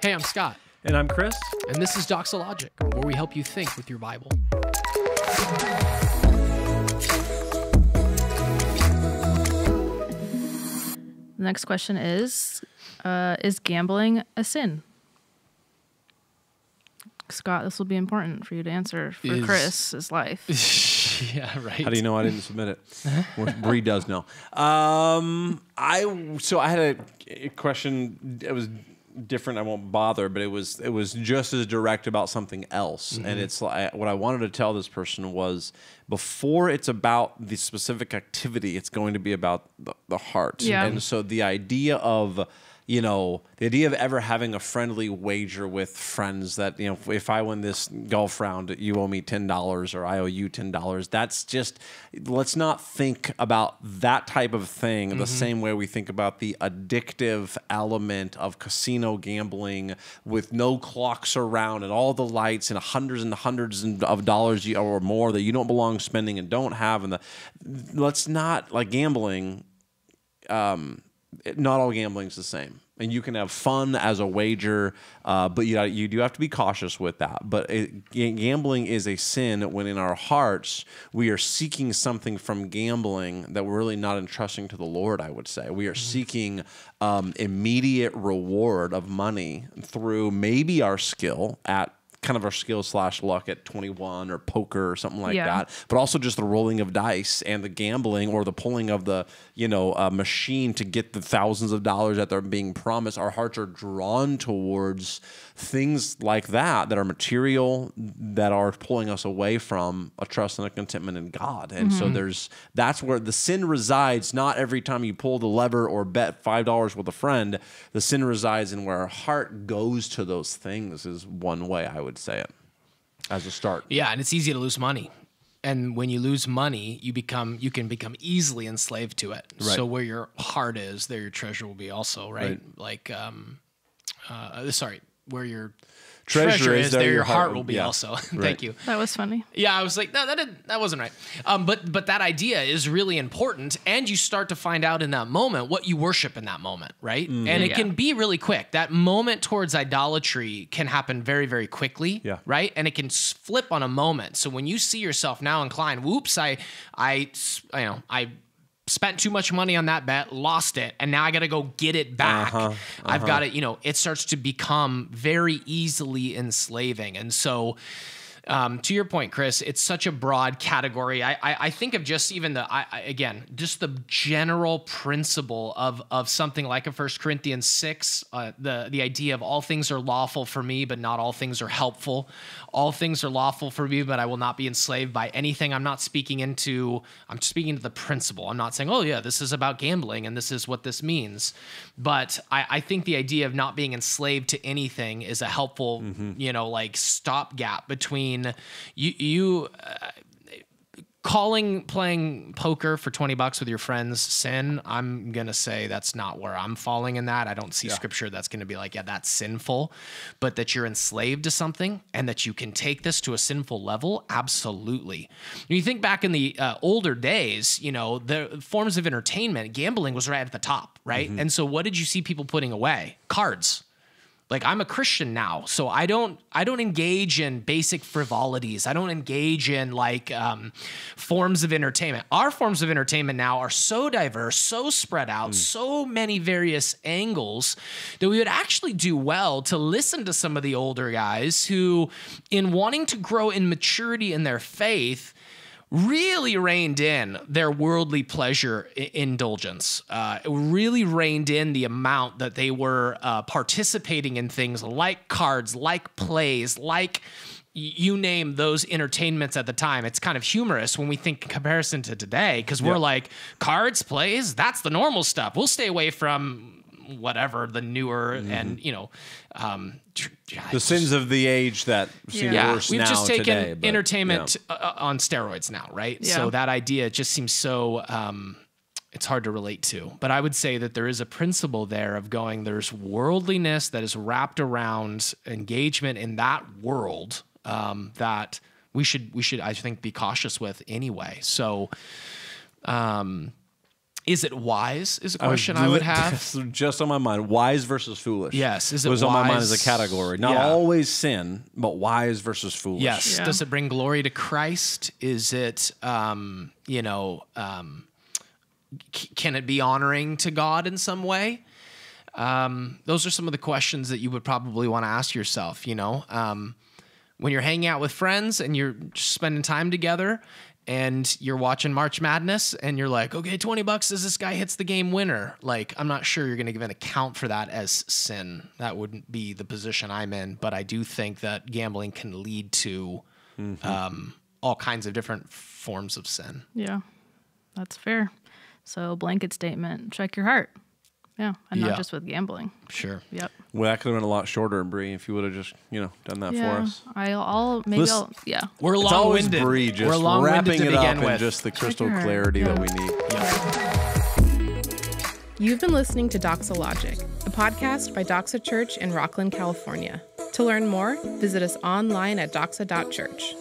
Hey, I'm Scott. And I'm Chris. And this is Doxalogic, where we help you think with your Bible. The next question is gambling a sin? Scott, this will be important for you to answer for Chris's life. Yeah, right. How do you know I didn't submit it? Well, Bree does know. I had a question. It was different. I won't bother, but it was just as direct about something else. Mm-hmm. And it's like what I wanted to tell this person was before it's about the specific activity, it's going to be about the heart. Yeah. And so the idea of ever having a friendly wager with friends that, if I win this golf round, you owe me $10 or I owe you $10. That's just, let's not think about that type of thing the same way we think about the addictive element of casino gambling with no clocks around and all the lights and hundreds of dollars or more that you don't belong spending and don't have. And let's not, like gambling, not all gambling is the same, and you can have fun as a wager, but you do have to be cautious with that. But gambling is a sin when in our hearts we are seeking something from gambling that we're really not entrusting to the Lord. I would say we are seeking immediate reward of money through maybe our skill at kind of our skill / luck at 21 or poker or something like that, but also just the rolling of dice and the gambling or the pulling of the machine to get the thousands of dollars that they're being promised. Our hearts are drawn towards things like that are material, that are pulling us away from a trust and a contentment in God. And so that's where the sin resides. Not every time you pull the lever or bet $5 with a friend, the sin resides in where our heart goes to those things is one way I would say it as a start. Yeah, and it's easy to lose money. And when you lose money, you can become easily enslaved to it. Right. So where your heart is, there your treasure will be also, right? Like, where your treasure is, there your heart will be also. Thank you. That was funny. Yeah, I was like, no, that wasn't right. But that idea is really important, and you start to find out in that moment what you worship in that moment, right? Mm-hmm. And it can be really quick. That moment towards idolatry can happen very, very quickly, right? And it can flip on a moment. So when you see yourself now inclined, whoops, I spent too much money on that bet, lost it, and now I got to go get it back. I've got to, it starts to become very easily enslaving. And so, to your point, Chris, it's such a broad category. I think of just even just the general principle of something like a 1 Corinthians 6, the idea of all things are lawful for me, but not all things are helpful. All things are lawful for me, but I will not be enslaved by anything. I'm speaking to the principle. I'm not saying, oh yeah, this is about gambling and this is what this means. But I think the idea of not being enslaved to anything is a helpful, stopgap between playing poker for $20 with your friends sin. I'm going to say that's not where I'm falling in that. I don't see scripture that's going to be like, yeah, that's sinful, but that you're enslaved to something and that you can take this to a sinful level. Absolutely. When you think back in the older days, the forms of entertainment, gambling was right at the top, right? And so what did you see people putting away? Cards. Like, I'm a Christian now, so I don't engage in basic frivolities. I don't engage in forms of entertainment. Our forms of entertainment now are so diverse, so spread out, so many various angles that we would actually do well to listen to some of the older guys who, in wanting to grow in maturity in their faith, really reined in their worldly pleasure indulgence, really reined in the amount that they were participating in things like cards, like plays, like you name those entertainments at the time. It's kind of humorous when we think in comparison to today, because we're like, cards, plays, that's the normal stuff. We'll stay away from whatever the newer and the sins of the age that seem worse we've now just taken today, entertainment on steroids now, right? So that idea just seems so it's hard to relate to. But I would say that there is a principle there of going, there's worldliness that is wrapped around engagement in that world that we should I think be cautious with anyway. So Is it wise? Is a question I would have. Just on my mind. Wise versus foolish. Yes. Is it was wise? on my mind as a category. Not Yeah. always sin, but wise versus foolish. Yes. Yeah. Does it bring glory to Christ? Is it, can it be honoring to God in some way? Those are some of the questions that you would probably want to ask yourself, when you're hanging out with friends and you're just spending time together and you're watching March Madness and you're like, okay, $20 as this guy hits the game winner. Like, I'm not sure you're going to give an account for that as sin. That wouldn't be the position I'm in, but I do think that gambling can lead to all kinds of different forms of sin. Yeah, that's fair. So blanket statement, check your heart. Yeah, and not just with gambling. Sure. Yep. Well, that could have been a lot shorter, Bree, if you would have just, done that for us. Yeah. We're It's always long-winded. Bree just We're long-winded wrapping to it up begin in with. just the crystal your heart. clarity that we need. You've been listening to Doxalogic, a podcast by Doxa Church in Rockland, California. To learn more, visit us online at doxa.church.